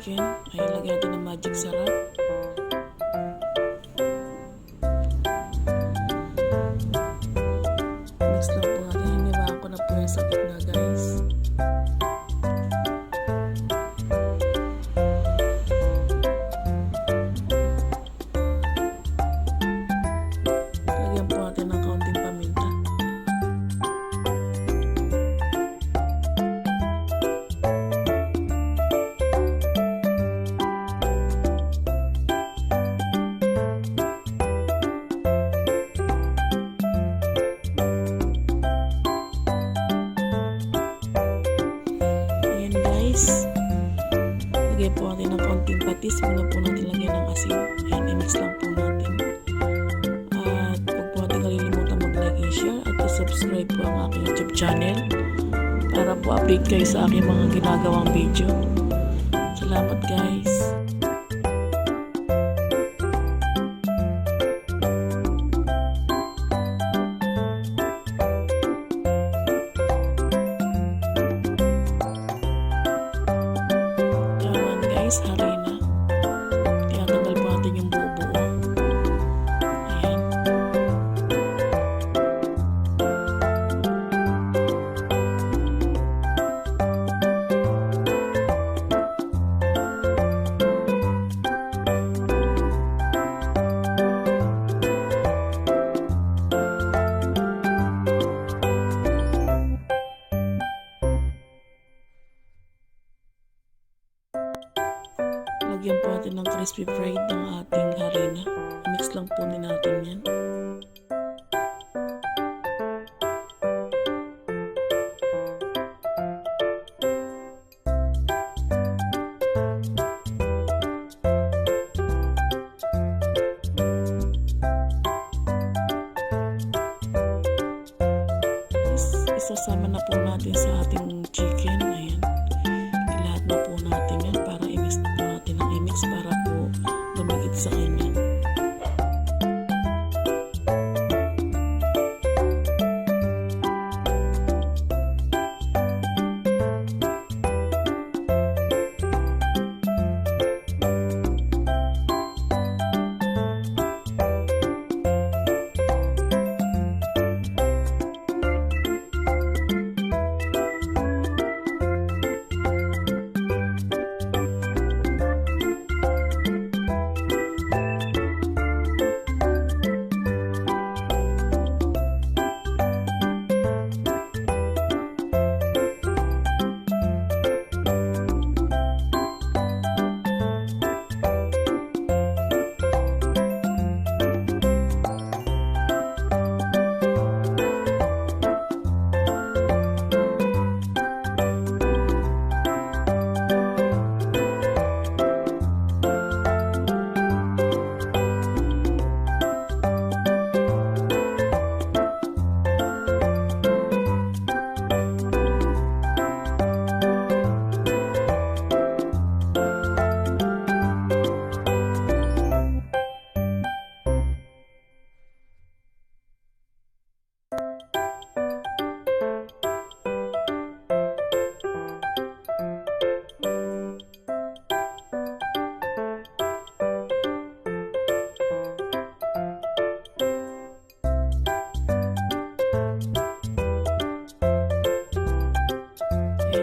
chicken. Ay, lagyan natin ng magic sarap. Mix lang po natin. Hiniwaan ko na po yung sa gitna, guys. Lagyan po natin ng kaunting paminta. Lagyan po natin ng kaunting patis. Muna po natin lagyan ng asin. Ayan, i-mix lang po natin. At huwag po natin kalilimutan mag-like and share at i-subscribe po ang aking YouTube channel para po update kayo sa aking mga ginagawang video. Salamat, guys! Harina. Tinatanggal po natin yung buo-buo. Ayan. Lagyan po natin ng crispy fried ng ating harina. Mix lang po natin yan. Isasama na po natin sa ating chicken. Ayan. Ilahat na po natin yan para i-mix na po natin ang i-mix para po lumikit sa kanya.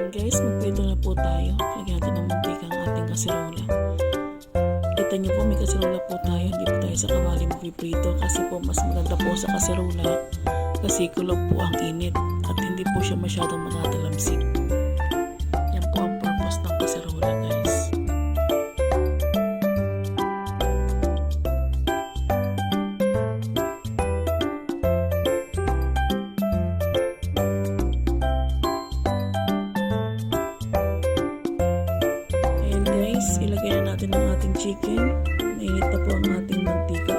Guys, magprito na po tayo. Lagyan natin ng mantika ang ating kaserola. Kita nyo po, may kaserola po tayo. Hindi po tayo sa kawali magpiprito kasi po mas maganda po sa kaserola kasi kulog po ang init at hindi po siya masyadong manatalamsik. Yan po ang purpose ng kaserola, guys. Ilagay na natin ang ating chicken. Mainit na po ang ating mantika.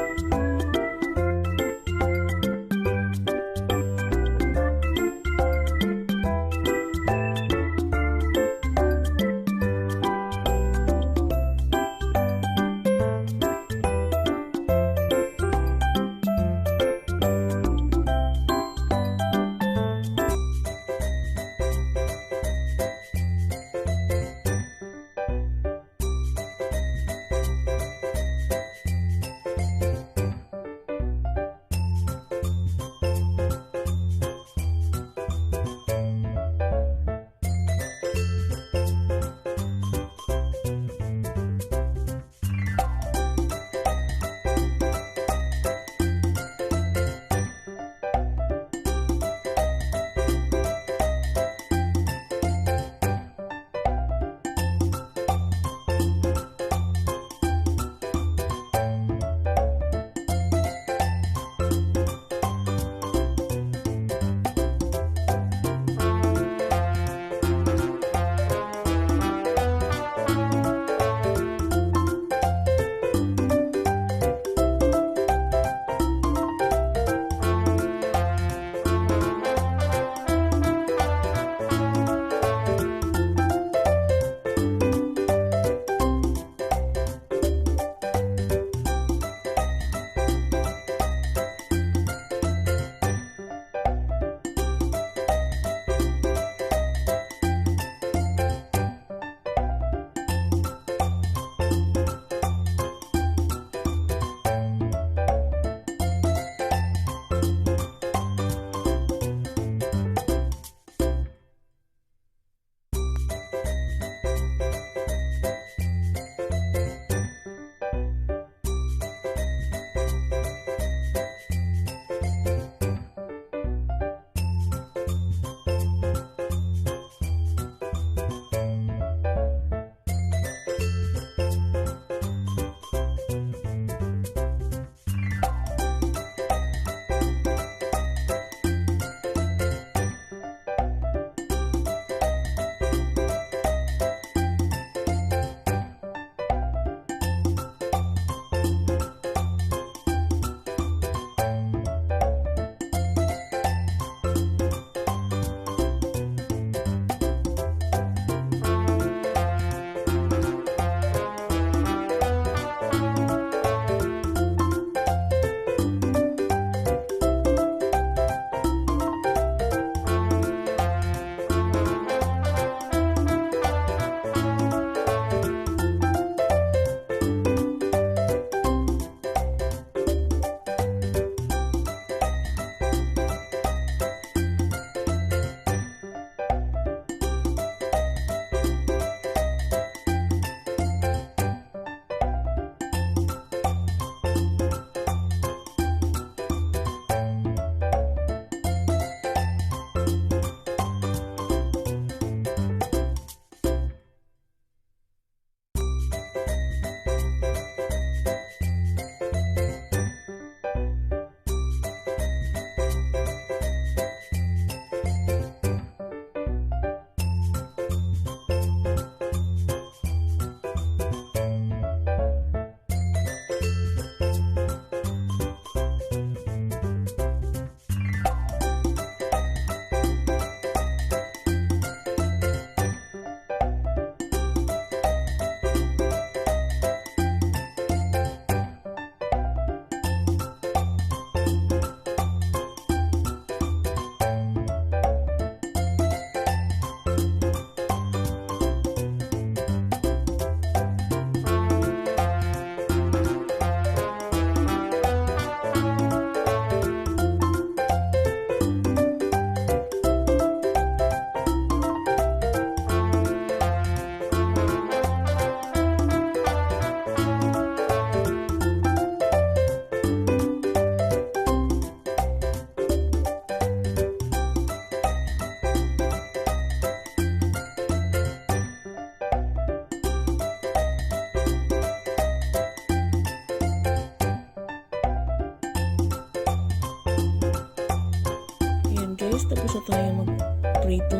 guys, tapos na tayo mag-prito.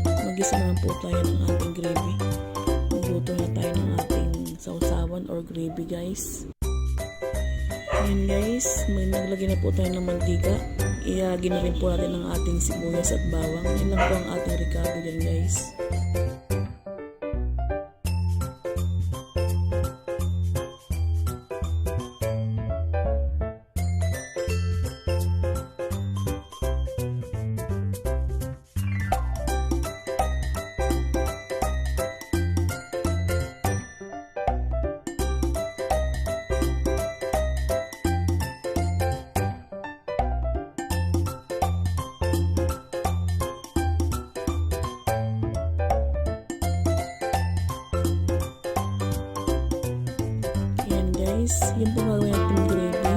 Mag-isa naman po tayo ng ating gravy. Magluto na tayo ng ating sausawan or gravy guys. Ayan guys, naglagay na po tayo ng mantika. Iagin na rin po natin ang ating sibuyas at bawang. Yan lang po ang ating recado dyan guys. Yan po gagawin natin gravy.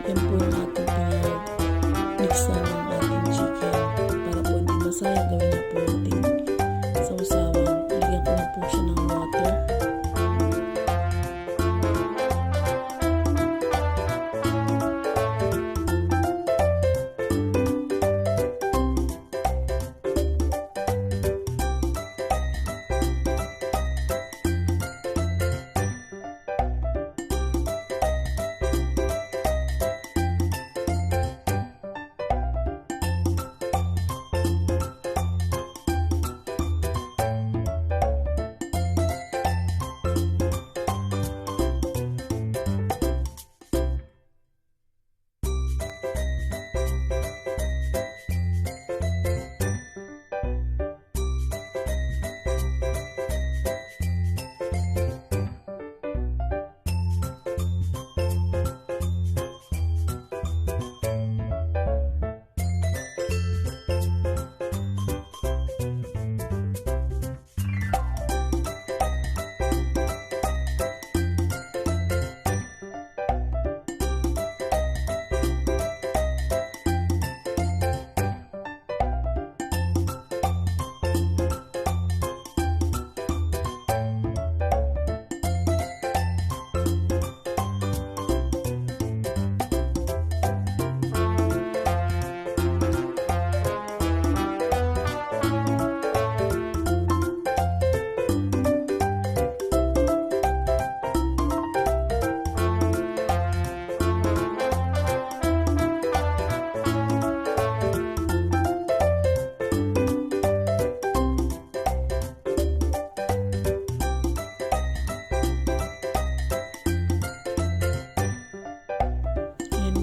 Yan po yung ating pinag-mixan ng ating chicken. Para po hindi masayang, gawin na po natin sausawan. Lagyan ko na po siya ng water.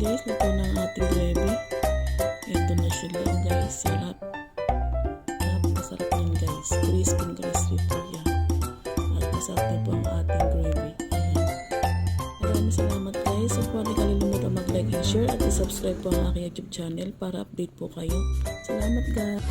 Guys, luto na ang ating gravy. Ito na siya lang guys. Sarap. Napakasarap yan guys. Crispy po yan. At masarap na po ang ating gravy. Ayan. Maraming salamat guys. So, huwag kalimutan mag-like and share at i-subscribe po ang aking YouTube channel para update po kayo. Salamat guys.